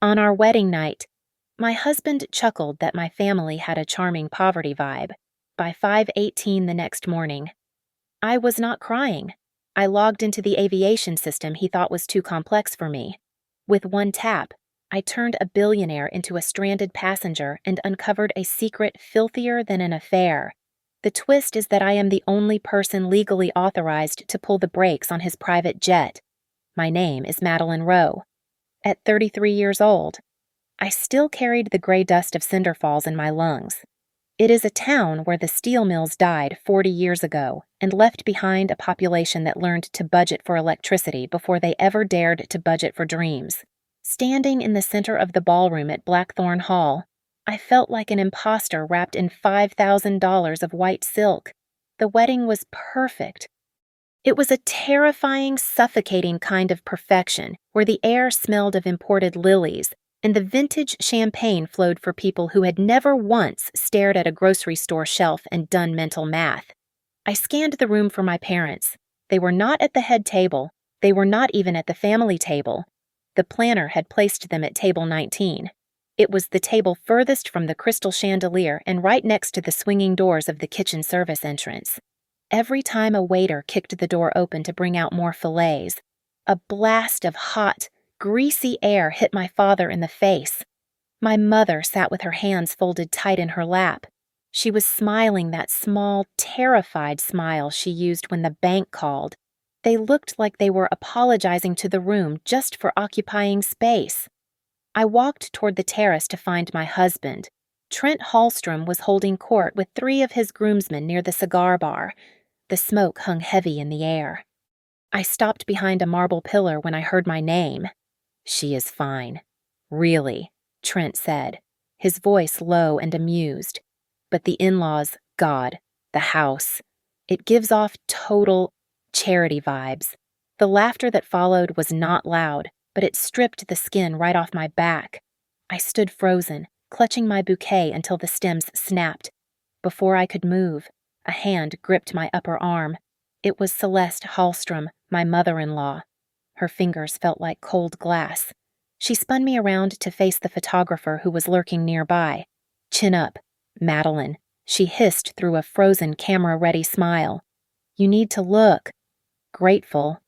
On our wedding night, my husband chuckled that my family had a charming poverty vibe. By 5:18 the next morning, I was not crying. I logged into the aviation system he thought was too complex for me. With one tap, I turned a billionaire into a stranded passenger and uncovered a secret filthier than an affair. The twist is that I am the only person legally authorized to pull the brakes on his private jet. My name is Madeline Rowe. At 33 years old, I still carried the gray dust of Cinder Falls in my lungs. It is a town where the steel mills died 40 years ago and left behind a population that learned to budget for electricity before they ever dared to budget for dreams. Standing in the center of the ballroom at Blackthorn Hall, I felt like an imposter wrapped in $5,000 of white silk. The wedding was perfect. It was a terrifying, suffocating kind of perfection where the air smelled of imported lilies and the vintage champagne flowed for people who had never once stared at a grocery store shelf and done mental math. I scanned the room for my parents. They were not at the head table. They were not even at the family table. The planner had placed them at table 19. It was the table furthest from the crystal chandelier and right next to the swinging doors of the kitchen service entrance. Every time a waiter kicked the door open to bring out more fillets, a blast of hot, greasy air hit my father in the face. My mother sat with her hands folded tight in her lap. She was smiling that small, terrified smile she used when the bank called. They looked like they were apologizing to the room just for occupying space. I walked toward the terrace to find my husband. Trent Hallstrom was holding court with 3 of his groomsmen near the cigar bar. The smoke hung heavy in the air. I stopped behind a marble pillar when I heard my name. "She is fine." "Really," Trent said, his voice low and amused. "But the in-laws, God, the house, it gives off total charity vibes." The laughter that followed was not loud, but it stripped the skin right off my back. I stood frozen, clutching my bouquet until the stems snapped. Before I could move, a hand gripped my upper arm. It was Celeste Hallstrom, my mother-in-law. Her fingers felt like cold glass. She spun me around to face the photographer who was lurking nearby. "Chin up, Madeline," she hissed through a frozen camera-ready smile. "You need to look grateful.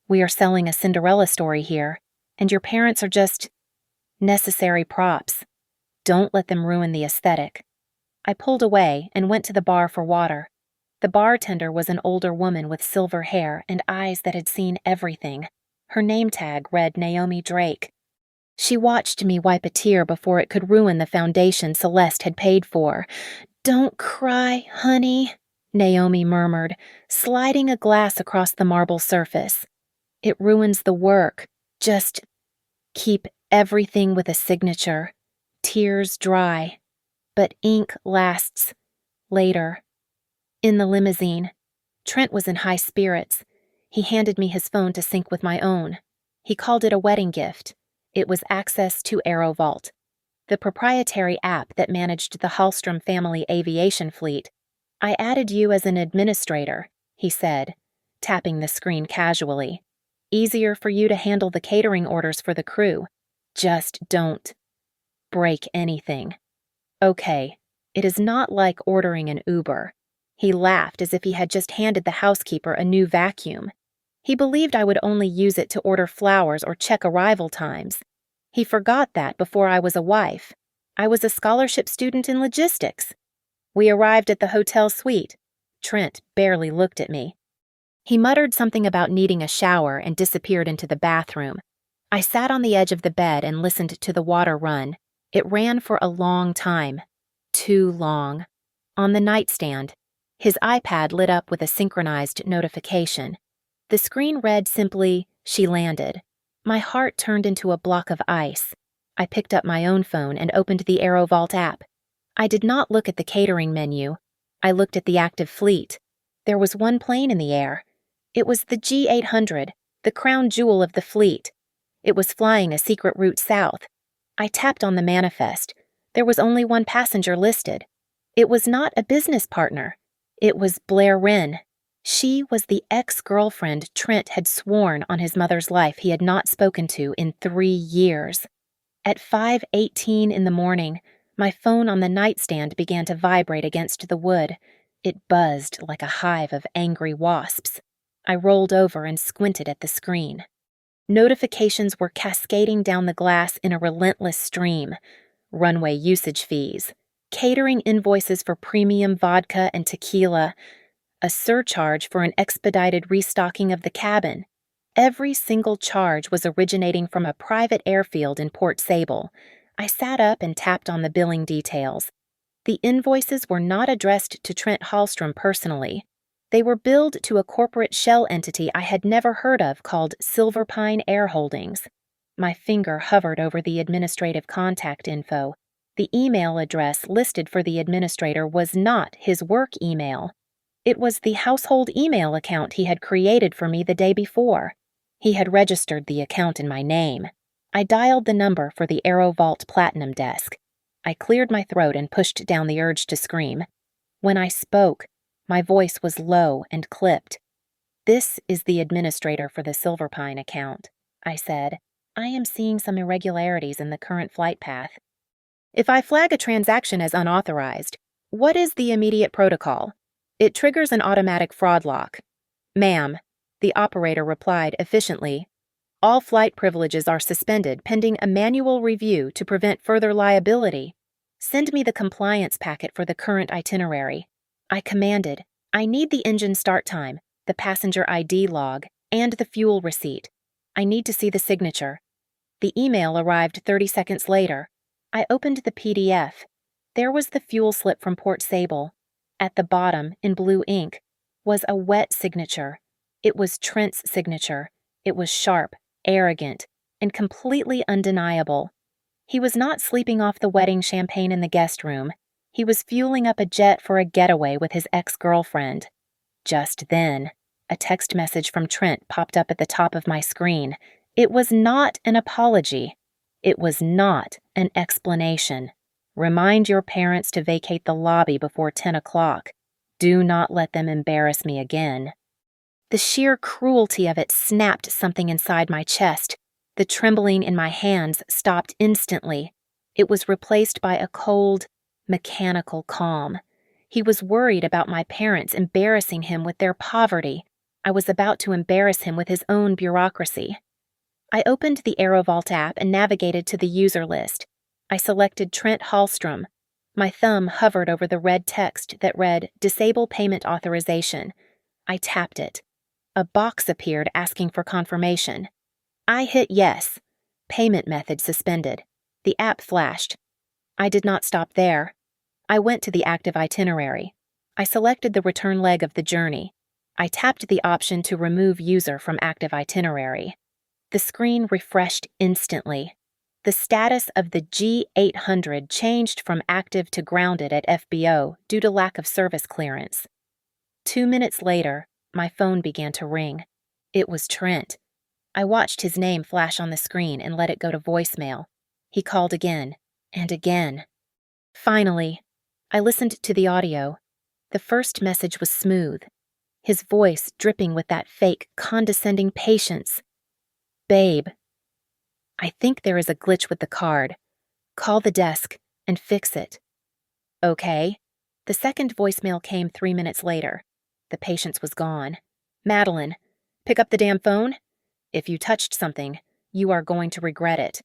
We are selling a Cinderella story here, and your parents are just necessary props. Don't let them ruin the aesthetic." I pulled away and went to the bar for water. The bartender was an older woman with silver hair and eyes that had seen everything. Her name tag read Naomi Drake. She watched me wipe a tear before it could ruin the foundation Celeste had paid for. "Don't cry, honey," Naomi murmured, sliding a glass across the marble surface. "It ruins the work. Just keep everything with a signature. Tears dry, but ink lasts later." In the limousine, Trent was in high spirits. He handed me his phone to sync with my own. He called it a wedding gift. It was access to AeroVault, the proprietary app that managed the Hallstrom family aviation fleet. "I added you as an administrator," he said, tapping the screen casually. "Easier for you to handle the catering orders for the crew. Just don't break anything. Okay, it is not like ordering an Uber." He laughed as if he had just handed the housekeeper a new vacuum. He believed I would only use it to order flowers or check arrival times. He forgot that before I was a wife. I was a scholarship student in logistics. We arrived at the hotel suite. Trent barely looked at me. He muttered something about needing a shower and disappeared into the bathroom. I sat on the edge of the bed and listened to the water run. It ran for a long time. Too long. On the nightstand, his iPad lit up with a synchronized notification. The screen read simply, "She landed." My heart turned into a block of ice. I picked up my own phone and opened the AeroVault app. I did not look at the catering menu. I looked at the active fleet. There was one plane in the air. It was the G800, the crown jewel of the fleet. It was flying a secret route south. I tapped on the manifest. There was only one passenger listed. It was not a business partner. It was Blair Wren. She was the ex-girlfriend Trent had sworn on his mother's life he had not spoken to in 3 years. At 5:18 in the morning, my phone on the nightstand began to vibrate against the wood. It buzzed like a hive of angry wasps. I rolled over and squinted at the screen. Notifications were cascading down the glass in a relentless stream. Runway usage fees, catering invoices for premium vodka and tequila, a surcharge for an expedited restocking of the cabin. Every single charge was originating from a private airfield in Port Sable. I sat up and tapped on the billing details. The invoices were not addressed to Trent Hallstrom personally. They were billed to a corporate shell entity I had never heard of called Silverpine Air Holdings. My finger hovered over the administrative contact info. The email address listed for the administrator was not his work email. It was the household email account he had created for me the day before. He had registered the account in my name. I dialed the number for the AeroVault Platinum desk. I cleared my throat and pushed down the urge to scream. When I spoke, my voice was low and clipped. "This is the administrator for the Silverpine account," I said. "I am seeing some irregularities in the current flight path. If I flag a transaction as unauthorized, what is the immediate protocol? It triggers an automatic fraud lock." "Ma'am," the operator replied efficiently, "all flight privileges are suspended pending a manual review to prevent further liability. Send me the compliance packet for the current itinerary." I commanded, "I need the engine start time, the passenger ID log, and the fuel receipt. I need to see the signature." The email arrived 30 seconds later. I opened the PDF. There was the fuel slip from Port Sable. At the bottom, in blue ink, was a wet signature. It was Trent's signature. It was sharp, arrogant, and completely undeniable. He was not sleeping off the wedding champagne in the guest room. He was fueling up a jet for a getaway with his ex-girlfriend. Just then, a text message from Trent popped up at the top of my screen. It was not an apology. It was not an explanation. "Remind your parents to vacate the lobby before 10 o'clock. Do not let them embarrass me again." The sheer cruelty of it snapped something inside my chest. The trembling in my hands stopped instantly. It was replaced by a cold, mechanical calm. He was worried about my parents embarrassing him with their poverty. I was about to embarrass him with his own bureaucracy. I opened the AeroVault app and navigated to the user list. I selected Trent Hallstrom. My thumb hovered over the red text that read, "Disable payment authorization." I tapped it. A box appeared asking for confirmation. I hit yes. Payment method suspended. The app flashed. I did not stop there. I went to the active itinerary. I selected the return leg of the journey. I tapped the option to remove user from active itinerary. The screen refreshed instantly. The status of the G800 changed from active to grounded at FBO due to lack of service clearance. 2 minutes later, my phone began to ring. It was Trent. I watched his name flash on the screen and let it go to voicemail. He called again and again. Finally, I listened to the audio. The first message was smooth, his voice dripping with that fake, condescending patience. "Babe, I think there is a glitch with the card. Call the desk and fix it." "Okay." The second voicemail came 3 minutes later. The patience was gone. "Madeline, pick up the damn phone. If you touched something, you are going to regret it.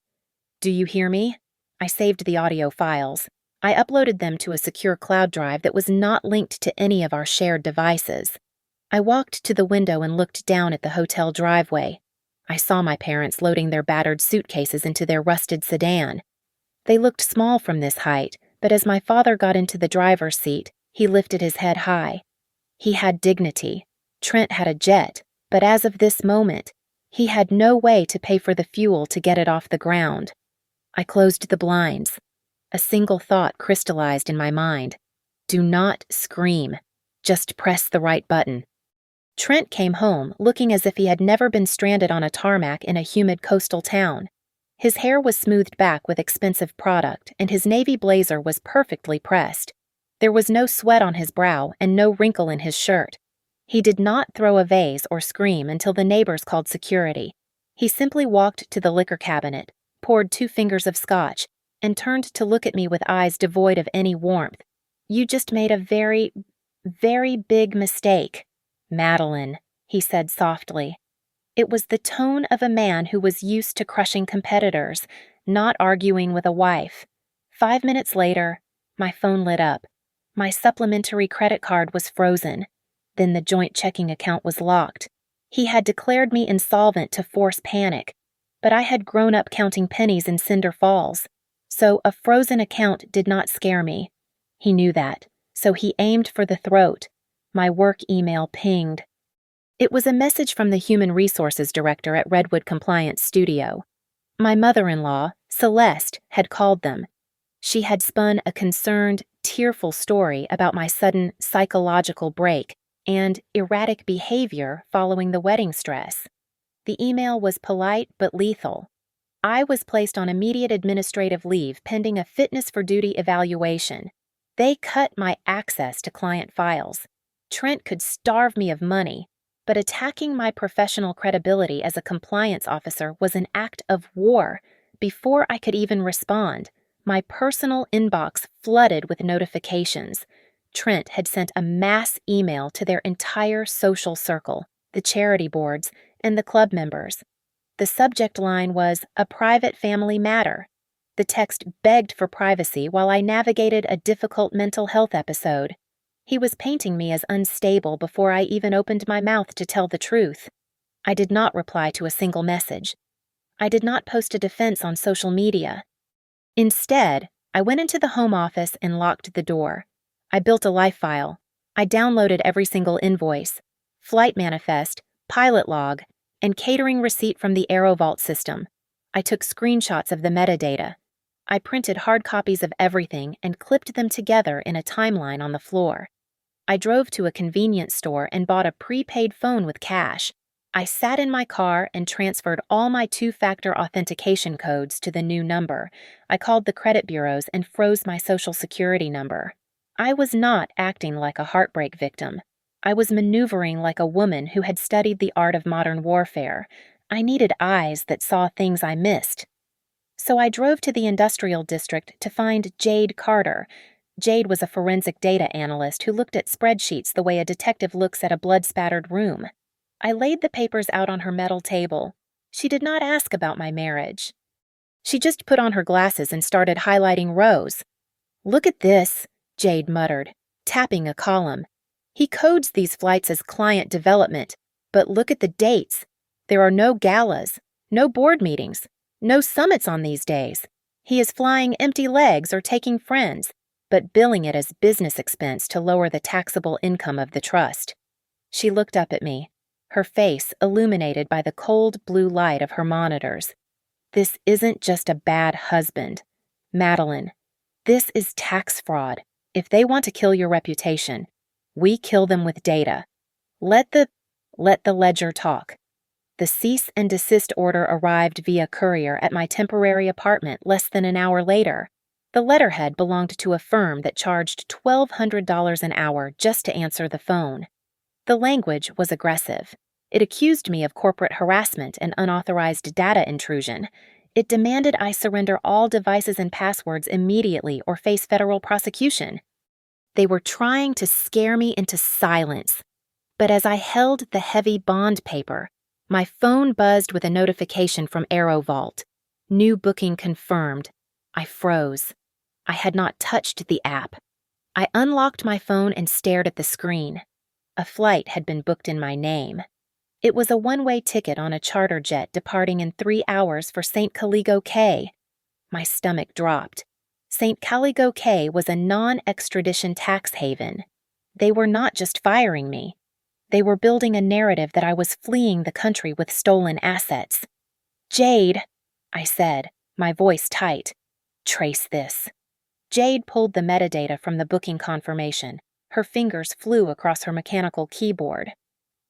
Do you hear me?" I saved the audio files. I uploaded them to a secure cloud drive that was not linked to any of our shared devices. I walked to the window and looked down at the hotel driveway. I saw my parents loading their battered suitcases into their rusted sedan. They looked small from this height, but as my father got into the driver's seat, he lifted his head high. He had dignity. Trent had a jet, but as of this moment, he had no way to pay for the fuel to get it off the ground. I closed the blinds. A single thought crystallized in my mind. Do not scream. Just press the right button. Trent came home looking as if he had never been stranded on a tarmac in a humid coastal town. His hair was smoothed back with expensive product, and his navy blazer was perfectly pressed. There was no sweat on his brow and no wrinkle in his shirt. He did not throw a vase or scream until the neighbors called security. He simply walked to the liquor cabinet, poured poured 2 fingers of scotch and turned to look at me with eyes devoid of any warmth. "You just made a very, very big mistake, Madeline," he said softly. It was the tone of a man who was used to crushing competitors, not arguing with a wife. 5 minutes later, my phone lit up. My supplementary credit card was frozen. Then the joint checking account was locked. He had declared me insolvent to force panic, but I had grown up counting pennies in Cinder Falls, so a frozen account did not scare me. He knew that, so he aimed for the throat. My work email pinged. It was a message from the Human Resources Director at Redwood Compliance Studio. My mother-in-law, Celeste, had called them. She had spun a concerned, tearful story about my sudden psychological break and erratic behavior following the wedding stress. The email was polite but lethal. I was placed on immediate administrative leave pending a fitness for duty evaluation. They cut my access to client files. Trent could starve me of money, but attacking my professional credibility as a compliance officer was an act of war. Before I could even respond, my personal inbox flooded with notifications. Trent had sent a mass email to their entire social circle, the charity boards, and the club members. The subject line was "A private family matter." The text begged for privacy while I navigated a difficult mental health episode. He was painting me as unstable before I even opened my mouth to tell the truth. I did not reply to a single message. I did not post a defense on social media. Instead, I went into the home office and locked the door. I built a life file. I downloaded every single invoice, flight manifest, pilot log, and catering receipt from the AeroVault system. I took screenshots of the metadata. I printed hard copies of everything and clipped them together in a timeline on the floor. I drove to a convenience store and bought a prepaid phone with cash. I sat in my car and transferred all my 2-factor authentication codes to the new number. I called the credit bureaus and froze my social security number. I was not acting like a heartbreak victim. I was maneuvering like a woman who had studied the art of modern warfare. I needed eyes that saw things I missed. So I drove to the industrial district to find Jade Carter. Jade was a forensic data analyst who looked at spreadsheets the way a detective looks at a blood-spattered room. I laid the papers out on her metal table. She did not ask about my marriage. She just put on her glasses and started highlighting rows. "Look at this," Jade muttered, tapping a column. "He codes these flights as client development, but look at the dates. There are no galas, no board meetings, no summits on these days. He is flying empty legs or taking friends, but billing it as business expense to lower the taxable income of the trust." She looked up at me, her face illuminated by the cold blue light of her monitors. "This isn't just a bad husband. Madeline, this is tax fraud. If they want to kill your reputation, we kill them with data. Let the ledger talk." The cease and desist order arrived via courier at my temporary apartment less than an hour later. The letterhead belonged to a firm that charged $1,200 an hour just to answer the phone. The language was aggressive. It accused me of corporate harassment and unauthorized data intrusion. It demanded I surrender all devices and passwords immediately or face federal prosecution. They were trying to scare me into silence. But as I held the heavy bond paper, my phone buzzed with a notification from AeroVault. New booking confirmed. I froze. I had not touched the app. I unlocked my phone and stared at the screen. A flight had been booked in my name. It was a one-way ticket on a charter jet departing in 3 hours for St. Caligo Cay. My stomach dropped. St. Caligo Cay was a non-extradition tax haven. They were not just firing me. They were building a narrative that I was fleeing the country with stolen assets. "Jade," I said, my voice tight. "Trace this." Jade pulled the metadata from the booking confirmation. Her fingers flew across her mechanical keyboard.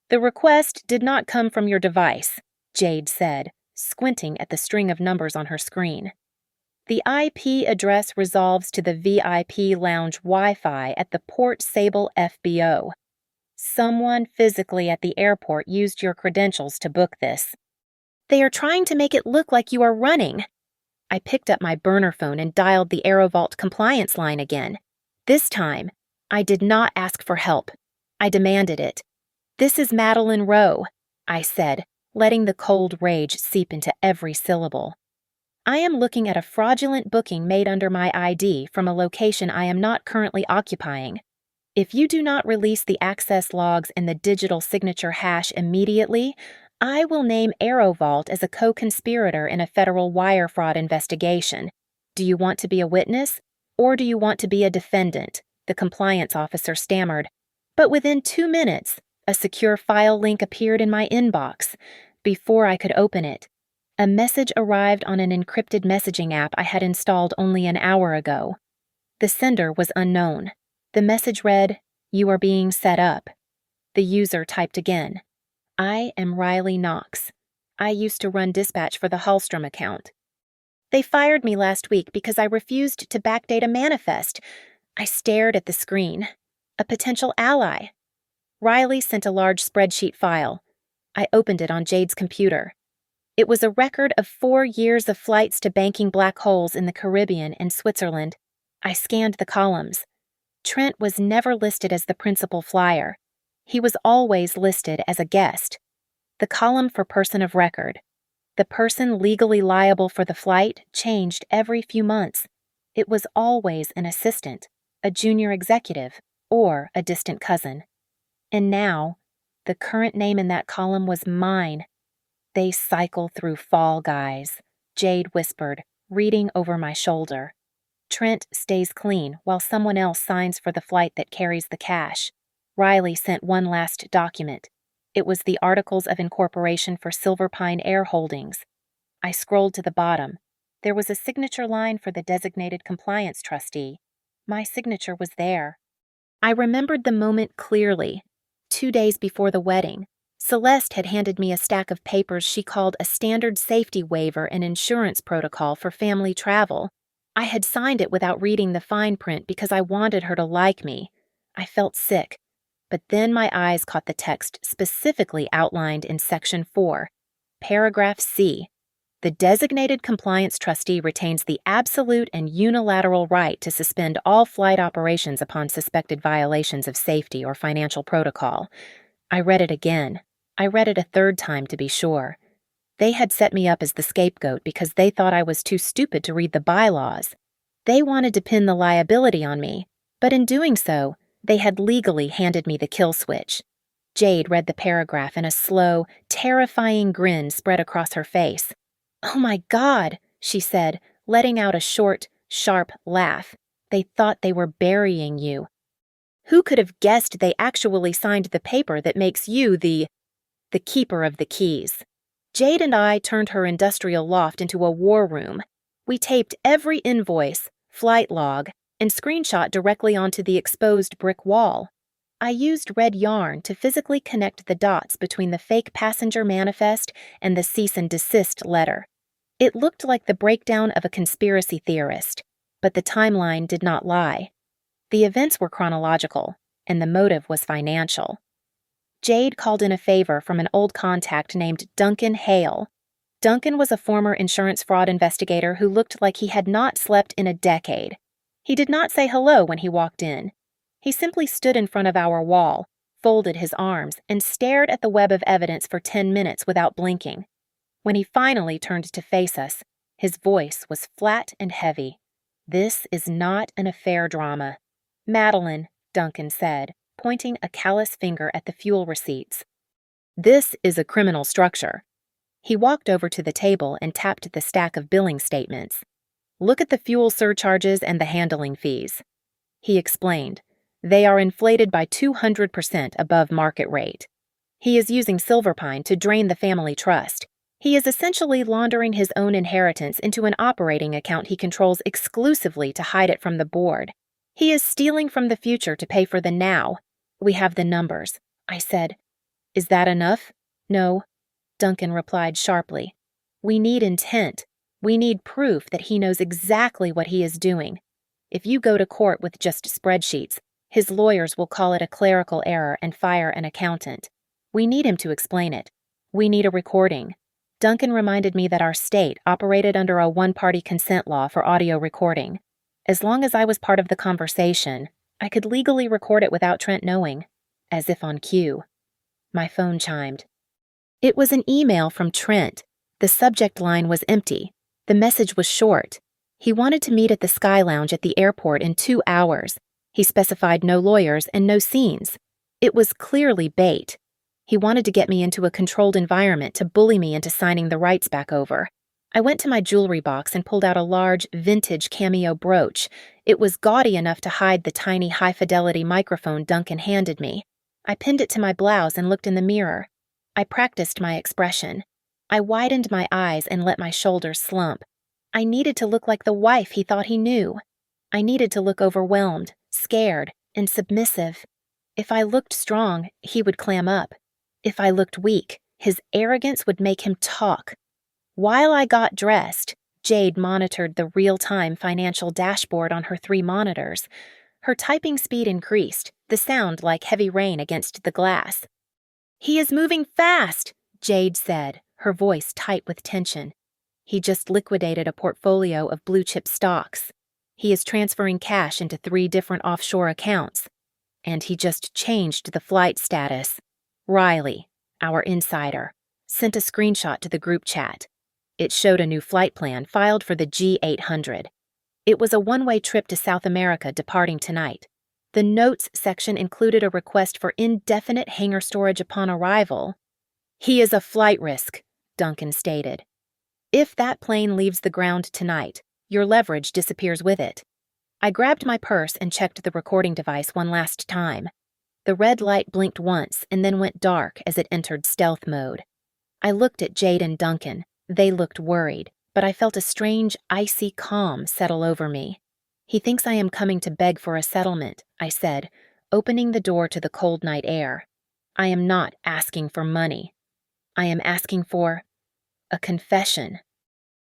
"The request did not come from your device," Jade said, squinting at the string of numbers on her screen. "The IP address resolves to the VIP lounge Wi-Fi at the Port Sable FBO. Someone physically at the airport used your credentials to book this. They are trying to make it look like you are running." I picked up my burner phone and dialed the AeroVault compliance line again. This time, I did not ask for help. I demanded it. "This is Madeline Rowe," I said, letting the cold rage seep into every syllable. "I am looking at a fraudulent booking made under my ID from a location I am not currently occupying. If you do not release the access logs and the digital signature hash immediately, I will name AeroVault as a co-conspirator in a federal wire fraud investigation. Do you want to be a witness, or do you want to be a defendant?" the compliance officer stammered. But within 2 minutes, a secure file link appeared in my inbox. Before I could open it, a message arrived on an encrypted messaging app I had installed only an hour ago. The sender was unknown. The message read, "You are being set up." The user typed again, "I am Riley Knox. I used to run dispatch for the Hallstrom account. They fired me last week because I refused to backdate a manifest." I stared at the screen. A potential ally. Riley sent a large spreadsheet file. I opened it on Jade's computer. It was a record of 4 years of flights to banking black holes in the Caribbean and Switzerland. I scanned the columns. Trent was never listed as the principal flyer. He was always listed as a guest. The column for person of record. The person legally liable for the flight changed every few months. It was always an assistant, a junior executive, or a distant cousin. And now, the current name in that column was mine. "They cycle through Fall Guys," Jade whispered, reading over my shoulder. "Trent stays clean while someone else signs for the flight that carries the cash." Riley sent one last document. It was the Articles of Incorporation for Silver Pine Air Holdings. I scrolled to the bottom. There was a signature line for the designated compliance trustee. My signature was there. I remembered the moment clearly. 2 days before the wedding, Celeste had handed me a stack of papers she called a standard safety waiver and insurance protocol for family travel. I had signed it without reading the fine print because I wanted her to like me. I felt sick, but then my eyes caught the text specifically outlined in Section 4, Paragraph C. "The designated compliance trustee retains the absolute and unilateral right to suspend all flight operations upon suspected violations of safety or financial protocol." I read it again. I read it a third time to be sure. They had set me up as the scapegoat because they thought I was too stupid to read the bylaws. They wanted to pin the liability on me, but in doing so, they had legally handed me the kill switch. Jade read the paragraph and a slow, terrifying grin spread across her face. "Oh my God," she said, letting out a short, sharp laugh. "They thought they were burying you. Who could have guessed they actually signed the paper that makes you the keeper of the keys?" Jade and I turned her industrial loft into a war room. We taped every invoice, flight log, and screenshot directly onto the exposed brick wall. I used red yarn to physically connect the dots between the fake passenger manifest and the cease and desist letter. It looked like the breakdown of a conspiracy theorist, but the timeline did not lie. The events were chronological, and the motive was financial. Jade called in a favor from an old contact named Duncan Hale. Duncan was a former insurance fraud investigator who looked like he had not slept in a decade. He did not say hello when he walked in. He simply stood in front of our wall, folded his arms, and stared at the web of evidence for 10 minutes without blinking. When he finally turned to face us, his voice was flat and heavy. "This is not an affair drama. Madeline," Duncan said, pointing a callous finger at the fuel receipts. "This is a criminal structure." He walked over to the table and tapped the stack of billing statements. "Look at the fuel surcharges and the handling fees." He explained. "They are inflated by 200% above market rate. He is using Silverpine to drain the family trust. He is essentially laundering his own inheritance into an operating account he controls exclusively to hide it from the board. He is stealing from the future to pay for the now. We have the numbers," I said. "Is that enough?" "No," Duncan replied sharply. "We need intent. We need proof that he knows exactly what he is doing. If you go to court with just spreadsheets, his lawyers will call it a clerical error and fire an accountant. We need him to explain it. We need a recording. Duncan reminded me that our state operated under a one-party consent law for audio recording. As long as I was part of the conversation, I could legally record it without Trent knowing, as if on cue. My phone chimed. It was an email from Trent. The subject line was empty. The message was short. He wanted to meet at the Sky Lounge at the airport in 2 hours. He specified no lawyers and no scenes. It was clearly bait. He wanted to get me into a controlled environment to bully me into signing the rights back over. I went to my jewelry box and pulled out a large, vintage cameo brooch. It was gaudy enough to hide the tiny high-fidelity microphone Duncan handed me. I pinned it to my blouse and looked in the mirror. I practiced my expression. I widened my eyes and let my shoulders slump. I needed to look like the wife he thought he knew. I needed to look overwhelmed, scared, and submissive. If I looked strong, he would clam up. If I looked weak, his arrogance would make him talk. While I got dressed, Jade monitored the real-time financial dashboard on her 3 monitors. Her typing speed increased, the sound like heavy rain against the glass. "He is moving fast," Jade said, her voice tight with tension. "He just liquidated a portfolio of blue-chip stocks. He is transferring cash into 3 different offshore accounts. And he just changed the flight status. Riley, our insider, sent a screenshot to the group chat. It showed a new flight plan filed for the G800. It was a one-way trip to South America departing tonight. The notes section included a request for indefinite hangar storage upon arrival. He is a flight risk, Duncan stated. If that plane leaves the ground tonight, your leverage disappears with it. I grabbed my purse and checked the recording device one last time. The red light blinked once and then went dark as it entered stealth mode. I looked at Jade and Duncan. They looked worried, but I felt a strange, icy calm settle over me. "He thinks I am coming to beg for a settlement," I said, opening the door to the cold night air. "I am not asking for money. I am asking for a confession."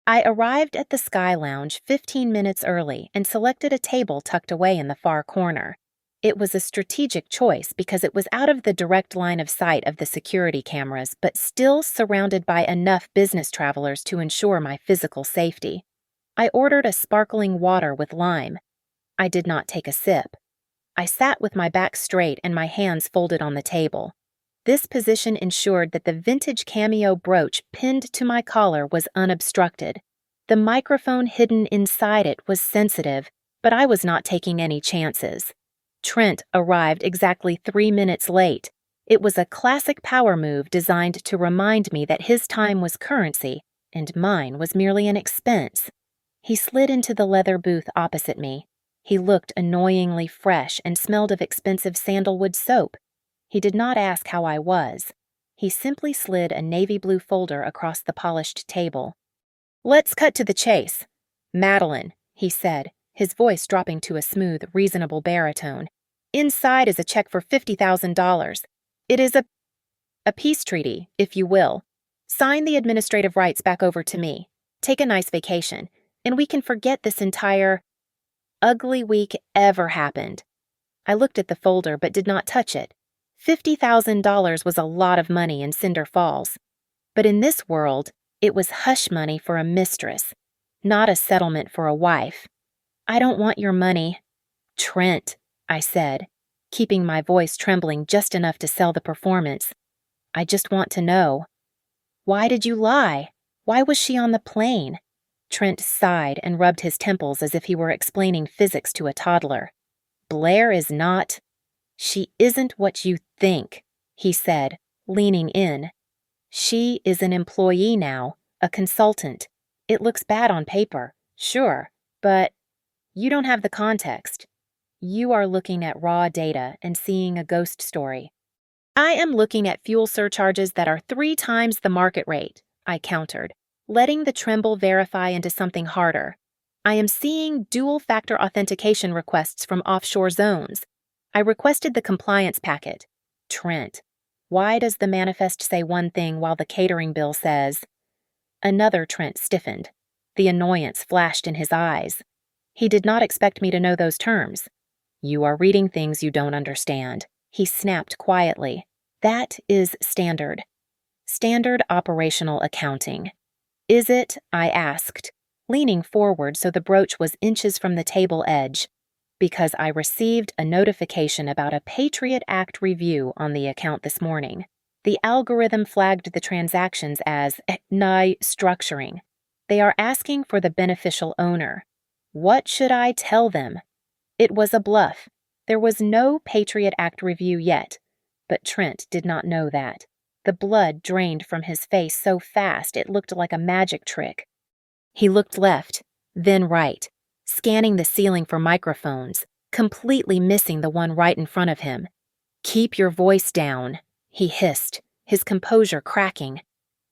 I arrived at the Sky Lounge 15 minutes early and selected a table tucked away in the far corner. It was a strategic choice because it was out of the direct line of sight of the security cameras, but still surrounded by enough business travelers to ensure my physical safety. I ordered a sparkling water with lime. I did not take a sip. I sat with my back straight and my hands folded on the table. This position ensured that the vintage cameo brooch pinned to my collar was unobstructed. The microphone hidden inside it was sensitive, but I was not taking any chances. Trent arrived exactly 3 minutes late. It was a classic power move designed to remind me that his time was currency and mine was merely an expense. He slid into the leather booth opposite me. He looked annoyingly fresh and smelled of expensive sandalwood soap. He did not ask how I was. He simply slid a navy blue folder across the polished table. "Let's cut to the chase. Madeline," he said, his voice dropping to a smooth, reasonable baritone. "Inside is a check for $50,000. It is a peace treaty, if you will. Sign the administrative rights back over to me. Take a nice vacation, and we can forget this entire ugly week ever happened." I looked at the folder but did not touch it. $50,000 was a lot of money in Cinder Falls. But in this world, it was hush money for a mistress, not a settlement for a wife. "I don't want your money." "Trent," I said, keeping my voice trembling just enough to sell the performance. "I just want to know. Why did you lie? Why was she on the plane?" Trent sighed and rubbed his temples as if he were explaining physics to a toddler. "Blair is not—" "She isn't what you think," he said, leaning in. "She is an employee now, a consultant. It looks bad on paper, sure, but you don't have the context. You are looking at raw data and seeing a ghost story. I am looking at fuel surcharges that are 3 times the market rate," I countered, letting the tremble verify into something harder. "I am seeing dual-factor authentication requests from offshore zones. I requested the compliance packet. Trent, why does the manifest say one thing while the catering bill says—" Another Trent stiffened. The annoyance flashed in his eyes. He did not expect me to know those terms. "You are reading things you don't understand," he snapped quietly. "That is standard." Standard operational accounting. Is it? I asked, leaning forward so the brooch was inches from the table edge, because I received a notification about a Patriot Act review on the account this morning. The algorithm flagged the transactions as NI structuring. They are asking for the beneficial owner. What should I tell them? It was a bluff. There was no Patriot Act review yet, but Trent did not know that. The blood drained from his face so fast it looked like a magic trick. He looked left, then right, scanning the ceiling for microphones, completely missing the one right in front of him. "Keep your voice down," he hissed, his composure cracking.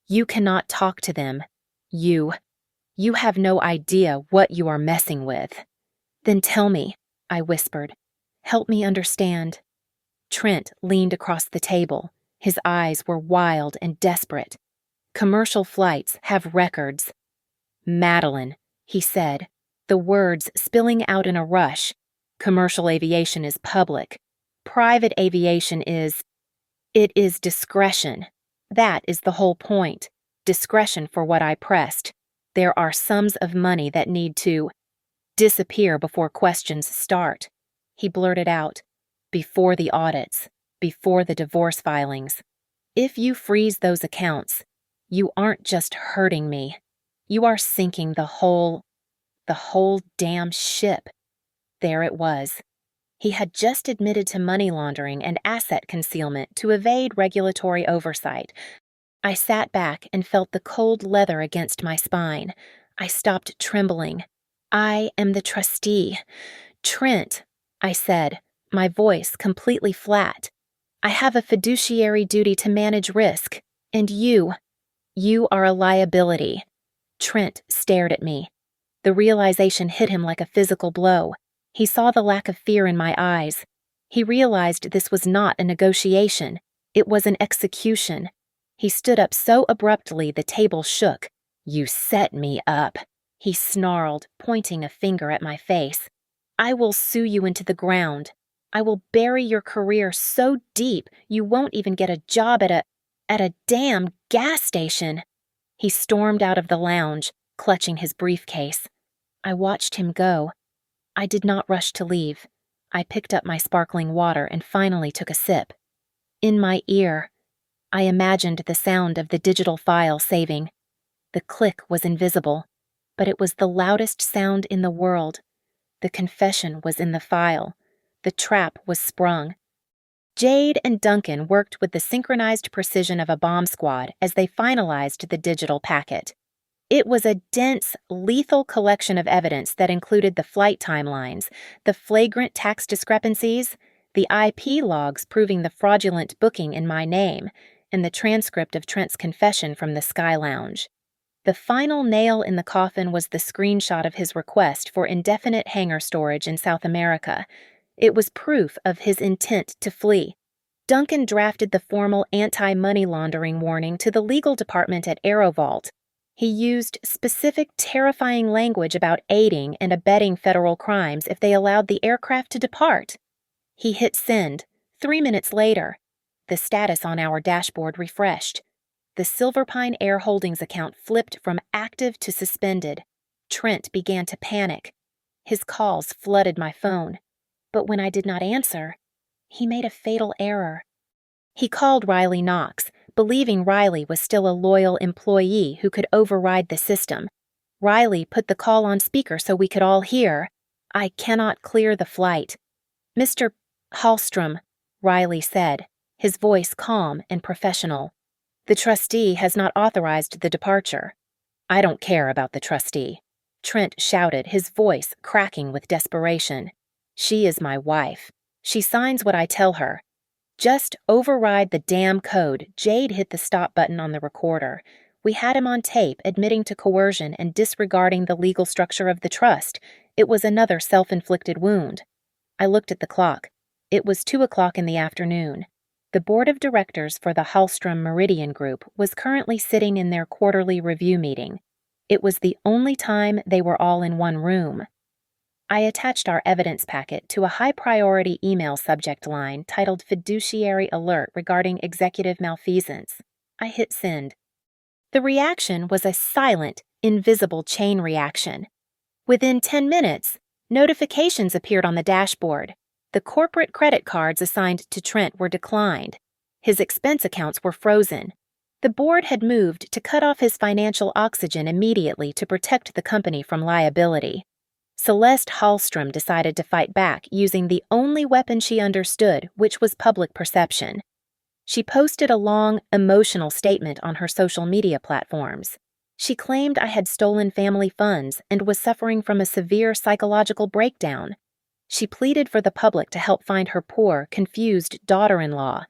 "You cannot talk to them. You have no idea what you are messing with." "Then tell me," I whispered. "Help me understand." Trent leaned across the table. His eyes were wild and desperate. "Commercial flights have records." "Madeline," he said, the words spilling out in a rush. "Commercial aviation is public. Private aviation is... It is discretion. That is the whole point. Discretion for what I pressed. There are sums of money that need to disappear before questions start." He blurted out, "Before the audits, before the divorce filings. If you freeze those accounts, you aren't just hurting me. You are sinking the whole damn ship." There it was. He had just admitted to money laundering and asset concealment to evade regulatory oversight. I sat back and felt the cold leather against my spine. I stopped trembling. "I am the trustee. Trent," I said, my voice completely flat. "I have a fiduciary duty to manage risk, and you are a liability." Trent stared at me. The realization hit him like a physical blow. He saw the lack of fear in my eyes. He realized this was not a negotiation. It was an execution. He stood up so abruptly the table shook. "You set me up," he snarled, pointing a finger at my face. "I will sue you into the ground. I will bury your career so deep you won't even get a job at a damn gas station." He stormed out of the lounge, clutching his briefcase. I watched him go. I did not rush to leave. I picked up my sparkling water and finally took a sip. In my ear, I imagined the sound of the digital file saving. The click was invisible, but it was the loudest sound in the world. The confession was in the file. The trap was sprung. Jade and Duncan worked with the synchronized precision of a bomb squad as they finalized the digital packet. It was a dense, lethal collection of evidence that included the flight timelines, the flagrant tax discrepancies, the IP logs proving the fraudulent booking in my name, and the transcript of Trent's confession from the Sky Lounge. The final nail in the coffin was the screenshot of his request for indefinite hangar storage in South America. It was proof of his intent to flee. Duncan drafted the formal anti-money laundering warning to the legal department at AeroVault. He used specific terrifying language about aiding and abetting federal crimes if they allowed the aircraft to depart. He hit send. 3 minutes later, the status on our dashboard refreshed. The Silverpine Air Holdings account flipped from active to suspended. Trent began to panic. His calls flooded my phone. But when I did not answer, he made a fatal error. He called Riley Knox, believing Riley was still a loyal employee who could override the system. Riley put the call on speaker so we could all hear. "I cannot clear the flight." "Mr. Hallstrom," Riley said, his voice calm and professional. "The trustee has not authorized the departure." "I don't care about the trustee," Trent shouted, his voice cracking with desperation. "She is my wife. She signs what I tell her. Just override the damn code." Jade hit the stop button on the recorder. We had him on tape admitting to coercion and disregarding the legal structure of the trust. It was another self-inflicted wound. I looked at the clock. It was 2:00 in the afternoon. The board of directors for the Hallstrom Meridian Group was currently sitting in their quarterly review meeting. It was the only time they were all in one room. I attached our evidence packet to a high-priority email subject line titled Fiduciary Alert regarding executive malfeasance. I hit send. The reaction was a silent, invisible chain reaction. Within 10 minutes, notifications appeared on the dashboard. The corporate credit cards assigned to Trent were declined. His expense accounts were frozen. The board had moved to cut off his financial oxygen immediately to protect the company from liability. Celeste Hallstrom decided to fight back using the only weapon she understood, which was public perception. She posted a long, emotional statement on her social media platforms. She claimed I had stolen family funds and was suffering from a severe psychological breakdown. She pleaded for the public to help find her poor, confused daughter-in-law.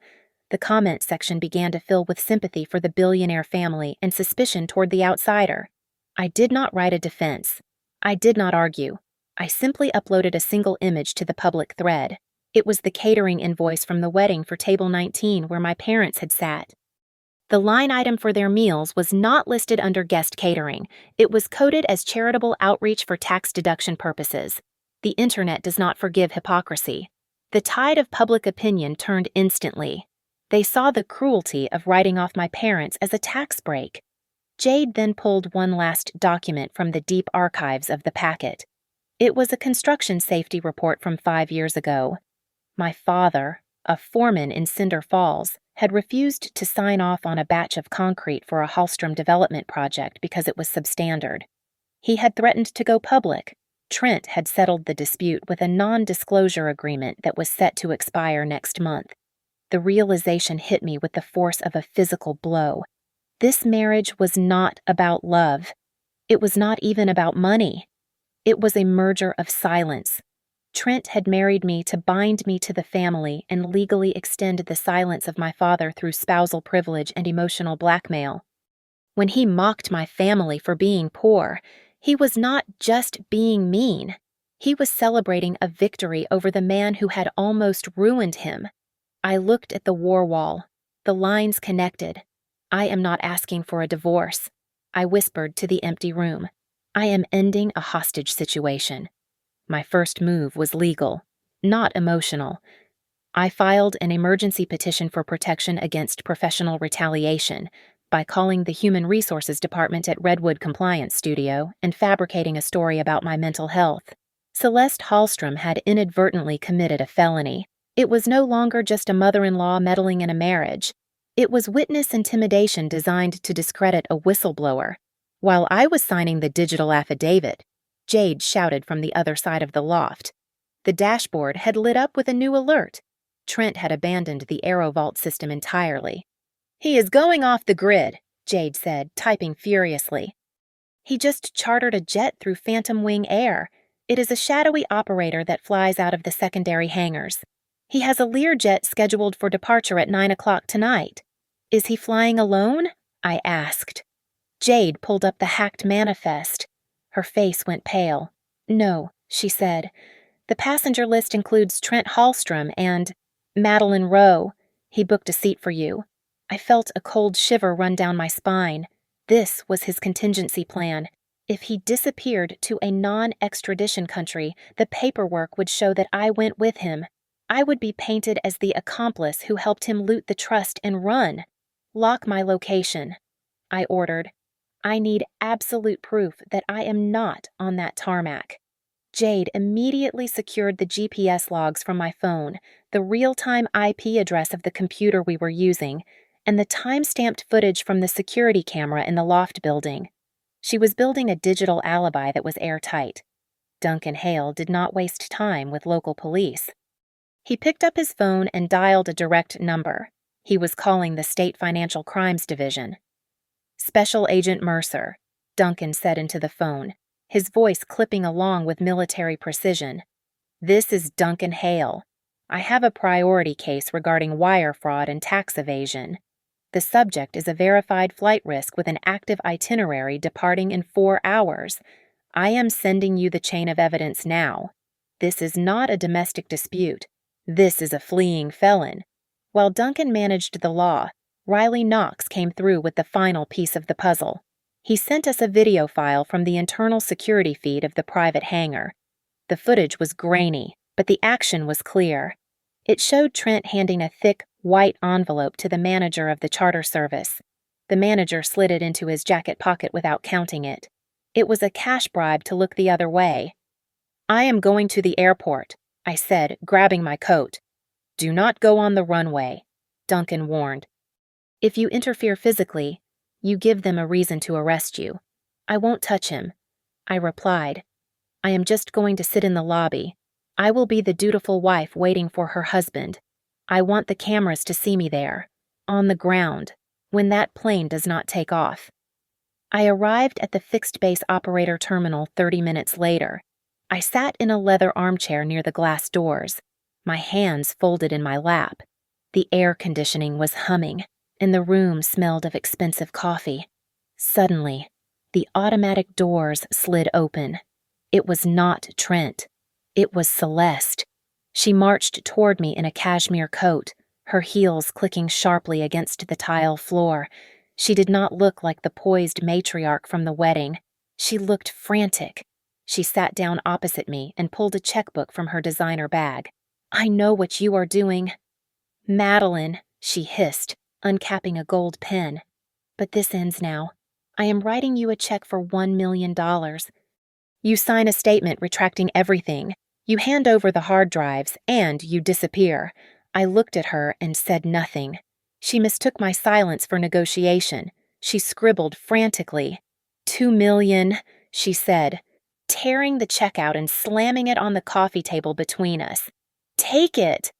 The comment section began to fill with sympathy for the billionaire family and suspicion toward the outsider. I did not write a defense. I did not argue. I simply uploaded a single image to the public thread. It was the catering invoice from the wedding for Table 19 where my parents had sat. The line item for their meals was not listed under guest catering. It was coded as charitable outreach for tax deduction purposes. The internet does not forgive hypocrisy. The tide of public opinion turned instantly. They saw the cruelty of writing off my parents as a tax break. Jade then pulled one last document from the deep archives of the packet. It was a construction safety report from 5 years ago. My father, a foreman in Cinder Falls, had refused to sign off on a batch of concrete for a Hallstrom development project because it was substandard. He had threatened to go public. Trent had settled the dispute with a non-disclosure agreement that was set to expire next month. The realization hit me with the force of a physical blow. This marriage was not about love. It was not even about money. It was a merger of silence. Trent had married me to bind me to the family and legally extend the silence of my father through spousal privilege and emotional blackmail. When he mocked my family for being poor, he was not just being mean. He was celebrating a victory over the man who had almost ruined him. I looked at the war wall. The lines connected. I am not asking for a divorce. I whispered to the empty room. I am ending a hostage situation. My first move was legal, not emotional. I filed an emergency petition for protection against professional retaliation by calling the Human Resources Department at Redwood Compliance Studio and fabricating a story about my mental health. Celeste Hallstrom had inadvertently committed a felony. It was no longer just a mother-in-law meddling in a marriage. It was witness intimidation designed to discredit a whistleblower. While I was signing the digital affidavit, Jade shouted from the other side of the loft. The dashboard had lit up with a new alert. Trent had abandoned the AeroVault system entirely. "He is going off the grid," Jade said, typing furiously. "He just chartered a jet through Phantom Wing Air. It is a shadowy operator that flies out of the secondary hangars. He has a Learjet scheduled for departure at 9 o'clock tonight. Is he flying alone?" I asked. Jade pulled up the hacked manifest. Her face went pale. "No," she said. "The passenger list includes Trent Hallstrom and Madeline Rowe. He booked a seat for you." I felt a cold shiver run down my spine. This was his contingency plan. If he disappeared to a non-extradition country, the paperwork would show that I went with him. I would be painted as the accomplice who helped him loot the trust and run. "Lock my location," I ordered. "I need absolute proof that I am not on that tarmac." Jade immediately secured the GPS logs from my phone, the real-time IP address of the computer we were using, and the time-stamped footage from the security camera in the loft building. She was building a digital alibi that was airtight. Duncan Hale did not waste time with local police. He picked up his phone and dialed a direct number. He was calling the State Financial Crimes Division. "Special Agent Mercer," Duncan said into the phone, his voice clipping along with military precision. "This is Duncan Hale. I have a priority case regarding wire fraud and tax evasion. The subject is a verified flight risk with an active itinerary departing in 4 hours. I am sending you the chain of evidence now. This is not a domestic dispute. This is a fleeing felon." While Duncan managed the law, Riley Knox came through with the final piece of the puzzle. He sent us a video file from the internal security feed of the private hangar. The footage was grainy, but the action was clear. It showed Trent handing a thick, white envelope to the manager of the charter service. The manager slid it into his jacket pocket without counting it. It was a cash bribe to look the other way. "I am going to the airport," I said, grabbing my coat. "Do not go on the runway," Duncan warned. "If you interfere physically, you give them a reason to arrest you. I won't touch him," I replied. "I am just going to sit in the lobby. I will be the dutiful wife waiting for her husband. I want the cameras to see me there, on the ground, when that plane does not take off." I arrived at the fixed-base operator terminal 30 minutes later. I sat in a leather armchair near the glass doors, my hands folded in my lap. The air conditioning was humming, and the room smelled of expensive coffee. Suddenly, the automatic doors slid open. It was not Trent. It was Celeste. She marched toward me in a cashmere coat, her heels clicking sharply against the tile floor. She did not look like the poised matriarch from the wedding. She looked frantic. She sat down opposite me and pulled a checkbook from her designer bag. "I know what you are doing." "Madeline," she hissed, uncapping a gold pen. "But this ends now. I am writing you a check for $1 million. You sign a statement retracting everything. You hand over the hard drives, and you disappear." I looked at her and said nothing. She mistook my silence for negotiation. She scribbled frantically. $2 million, she said, tearing the check out and slamming it on the coffee table between us. "Take it!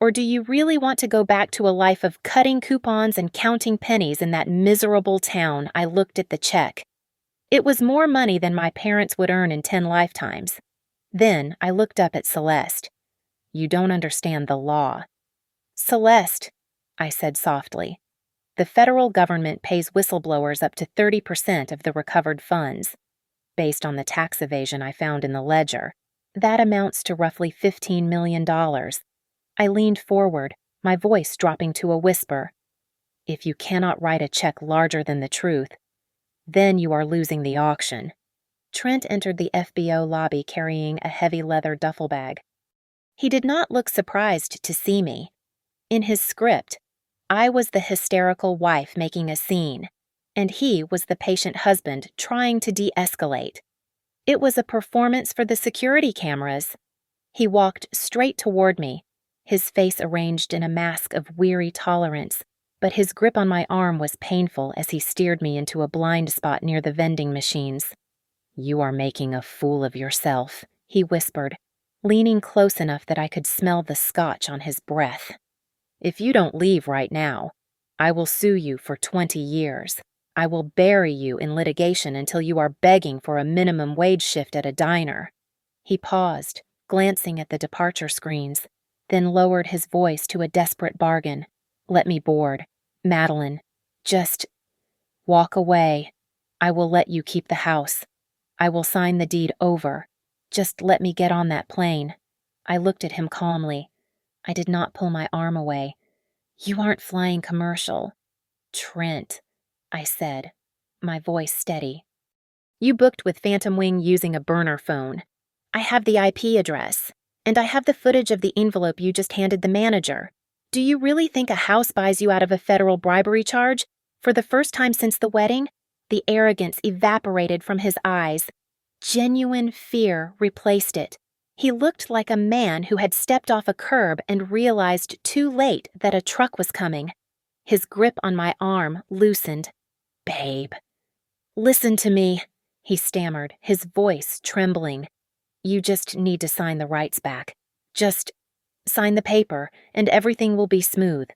Or do you really want to go back to a life of cutting coupons and counting pennies in that miserable town?" I looked at the check. It was more money than my parents would earn in 10 lifetimes. Then I looked up at Celeste. "You don't understand the law." "Celeste," I said softly, "the federal government pays whistleblowers up to 30% of the recovered funds. Based on the tax evasion I found in the ledger, that amounts to roughly $15 million. I leaned forward, my voice dropping to a whisper. "If you cannot write a check larger than the truth, then you are losing the auction." Trent entered the FBO lobby carrying a heavy leather duffel bag. He did not look surprised to see me. In his script, I was the hysterical wife making a scene, and he was the patient husband trying to de-escalate. It was a performance for the security cameras. He walked straight toward me, his face arranged in a mask of weary tolerance, but his grip on my arm was painful as he steered me into a blind spot near the vending machines. "You are making a fool of yourself," he whispered, leaning close enough that I could smell the scotch on his breath. "If you don't leave right now, I will sue you for 20 years. I will bury you in litigation until you are begging for a minimum wage shift at a diner." He paused, glancing at the departure screens, then lowered his voice to a desperate bargain. "Let me board. Madeline, just walk away. I will let you keep the house. I will sign the deed over. Just let me get on that plane." I looked at him calmly. I did not pull my arm away. "You aren't flying commercial." "Trent," I said, my voice steady. "You booked with Phantom Wing using a burner phone. I have the IP address, and I have the footage of the envelope you just handed the manager. Do you really think a house buys you out of a federal bribery charge? For the first time since the wedding?" The arrogance evaporated from his eyes. Genuine fear replaced it. He looked like a man who had stepped off a curb and realized too late that a truck was coming. His grip on my arm loosened. "Babe." "Listen to me," he stammered, his voice trembling. "You just need to sign the rights back. Just sign the paper, and everything will be smooth.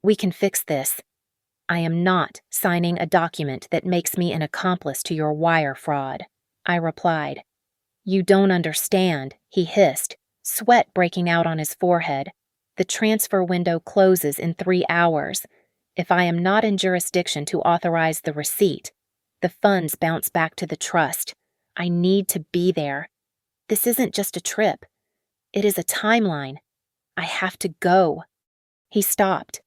We can fix this." "I am not signing a document that makes me an accomplice to your wire fraud," I replied. "You don't understand," he hissed, sweat breaking out on his forehead. "The transfer window closes in 3 hours. If I am not in jurisdiction to authorize the receipt, the funds bounce back to the trust. I need to be there. This isn't just a trip. It is a timeline. I have to go." He stopped,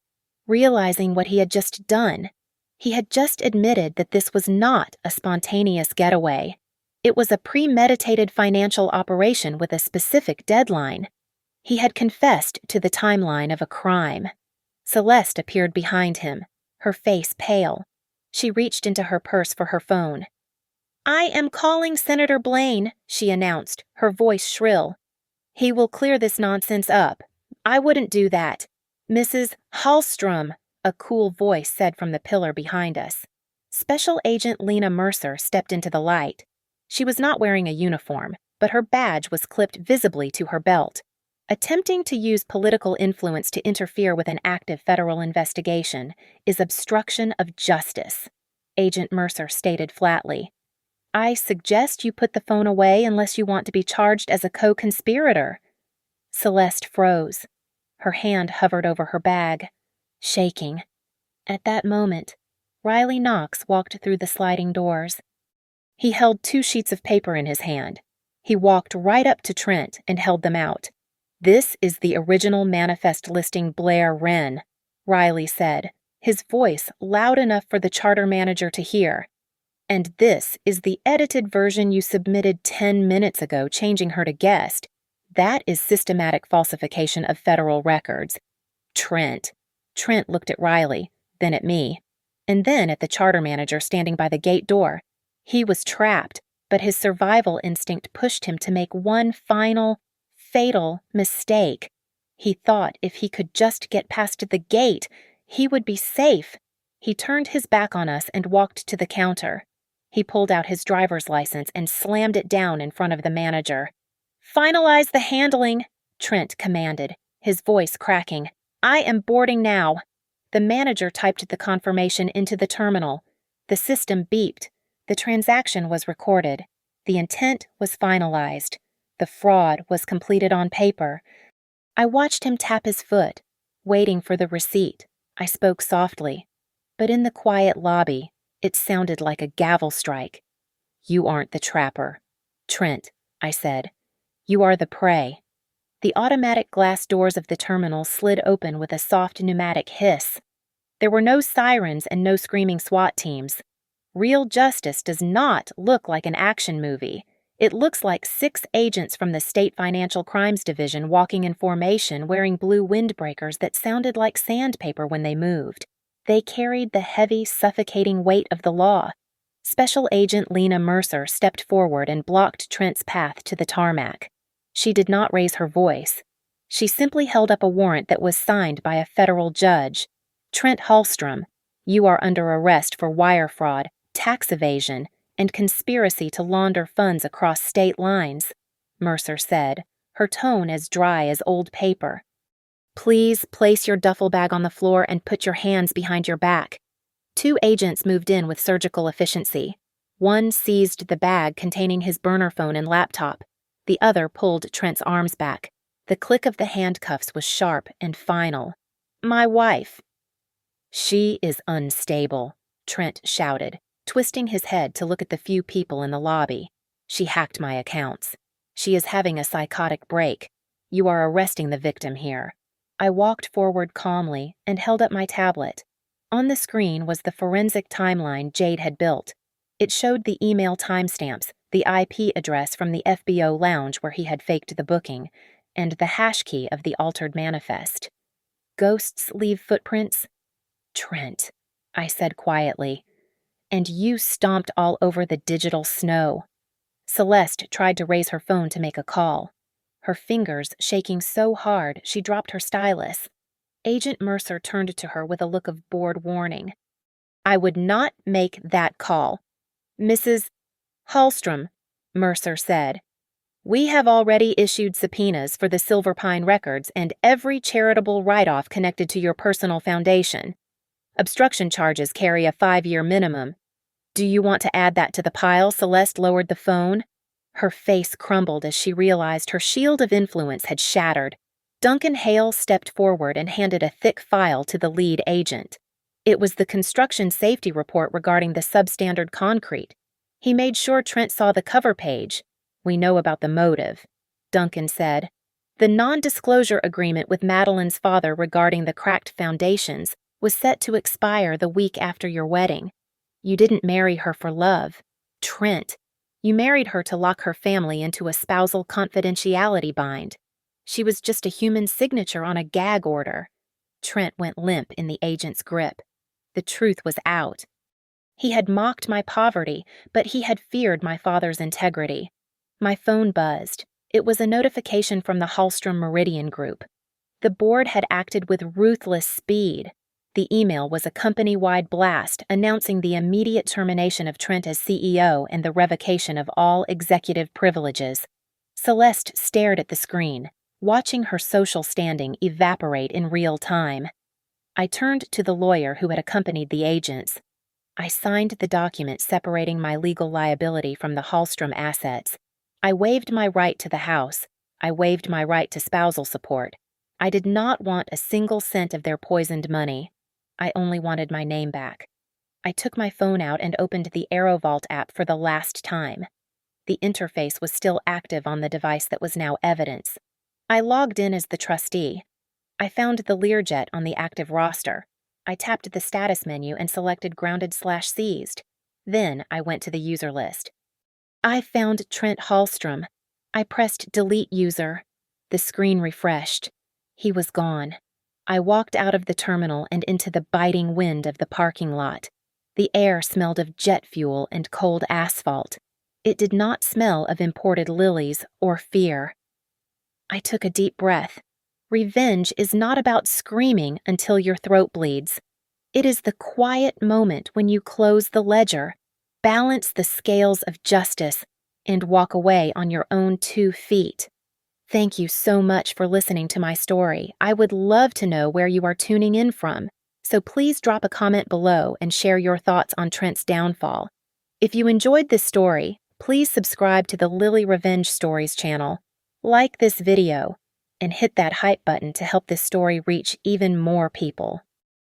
realizing what he had just done. He had just admitted that this was not a spontaneous getaway. It was a premeditated financial operation with a specific deadline. He had confessed to the timeline of a crime. Celeste appeared behind him, her face pale. She reached into her purse for her phone. "I am calling Senator Blaine," she announced, her voice shrill. "He will clear this nonsense up. I wouldn't do that. Mrs. Hallstrom," a cool voice said from the pillar behind us. Special Agent Lena Mercer stepped into the light. She was not wearing a uniform, but her badge was clipped visibly to her belt. Attempting to use political influence to interfere with an active federal investigation is obstruction of justice, Agent Mercer stated flatly. "I suggest you put the phone away unless you want to be charged as a co-conspirator." Celeste froze. Her hand hovered over her bag, shaking. At that moment, Riley Knox walked through the sliding doors. He held 2 sheets of paper in his hand. He walked right up to Trent and held them out. "This is the original manifest listing Blair Wren," Riley said, his voice loud enough for the charter manager to hear. "And this is the edited version you submitted 10 minutes ago, changing her to guest. That is systematic falsification of federal records." Trent looked at Riley, then at me, and then at the charter manager standing by the gate door. He was trapped, but his survival instinct pushed him to make one final, fatal mistake. He thought if he could just get past the gate, he would be safe. He turned his back on us and walked to the counter. He pulled out his driver's license and slammed it down in front of the manager. "Finalize the handling," Trent commanded, his voice cracking. "I am boarding now." The manager typed the confirmation into the terminal. The system beeped. The transaction was recorded. The intent was finalized. The fraud was completed on paper. I watched him tap his foot, waiting for the receipt. I spoke softly, but in the quiet lobby, it sounded like a gavel strike. "You aren't the trapper, Trent," I said. "You are the prey." The automatic glass doors of the terminal slid open with a soft pneumatic hiss. There were no sirens and no screaming SWAT teams. Real justice does not look like an action movie. It looks like 6 agents from the State Financial Crimes Division walking in formation wearing blue windbreakers that sounded like sandpaper when they moved. They carried the heavy, suffocating weight of the law. Special Agent Lena Mercer stepped forward and blocked Trent's path to the tarmac. She did not raise her voice. She simply held up a warrant that was signed by a federal judge. "Trent Hallstrom, you are under arrest for wire fraud, tax evasion, and conspiracy to launder funds across state lines," Mercer said, her tone as dry as old paper. "Please place your duffel bag on the floor and put your hands behind your back." 2 agents moved in with surgical efficiency. One seized the bag containing his burner phone and laptop. The other pulled Trent's arms back. The click of the handcuffs was sharp and final. "My wife." "She is unstable," Trent shouted, twisting his head to look at the few people in the lobby. "She hacked my accounts. She is having a psychotic break. You are arresting the victim here." I walked forward calmly and held up my tablet. On the screen was the forensic timeline Jade had built. It showed the email timestamps, the IP address from the FBO lounge where he had faked the booking, and the hash key of the altered manifest. "Ghosts leave footprints?" "Trent," I said quietly. "And you stomped all over the digital snow." Celeste tried to raise her phone to make a call. Her fingers shaking so hard she dropped her stylus. Agent Mercer turned to her with a look of bored warning. "I would not make that call." "Mrs. Hallstrom," Mercer said, "we have already issued subpoenas for the Silver Pine records and every charitable write-off connected to your personal foundation. Obstruction charges carry a 5-year minimum. Do you want to add that to the pile?" Celeste lowered the phone. Her face crumbled as she realized her shield of influence had shattered. Duncan Hale stepped forward and handed a thick file to the lead agent. It was the construction safety report regarding the substandard concrete. He made sure Trent saw the cover page. "We know about the motive," Duncan said. "The non-disclosure agreement with Madeline's father regarding the cracked foundations was set to expire the week after your wedding. You didn't marry her for love, Trent. You married her to lock her family into a spousal confidentiality bind. She was just a human signature on a gag order." Trent went limp in the agent's grip. The truth was out. He had mocked my poverty, but he had feared my father's integrity. My phone buzzed. It was a notification from the Hallstrom Meridian Group. The board had acted with ruthless speed. The email was a company-wide blast announcing the immediate termination of Trent as CEO and the revocation of all executive privileges. Celeste stared at the screen, watching her social standing evaporate in real time. I turned to the lawyer who had accompanied the agents. I signed the document separating my legal liability from the Hallstrom assets. I waived my right to the house. I waived my right to spousal support. I did not want a single cent of their poisoned money. I only wanted my name back. I took my phone out and opened the AeroVault app for the last time. The interface was still active on the device that was now evidence. I logged in as the trustee. I found the Learjet on the active roster. I tapped the status menu and selected grounded/seized. Then I went to the user list. I found Trent Hallstrom. I pressed delete user. The screen refreshed. He was gone. I walked out of the terminal and into the biting wind of the parking lot. The air smelled of jet fuel and cold asphalt. It did not smell of imported lilies or fear. I took a deep breath. Revenge is not about screaming until your throat bleeds. It is the quiet moment when you close the ledger, balance the scales of justice, and walk away on your own 2 feet. Thank you so much for listening to my story. I would love to know where you are tuning in from, so please drop a comment below and share your thoughts on Trent's downfall. If you enjoyed this story, please subscribe to the Lily Revenge Stories channel, like this video, and hit that hype button to help this story reach even more people.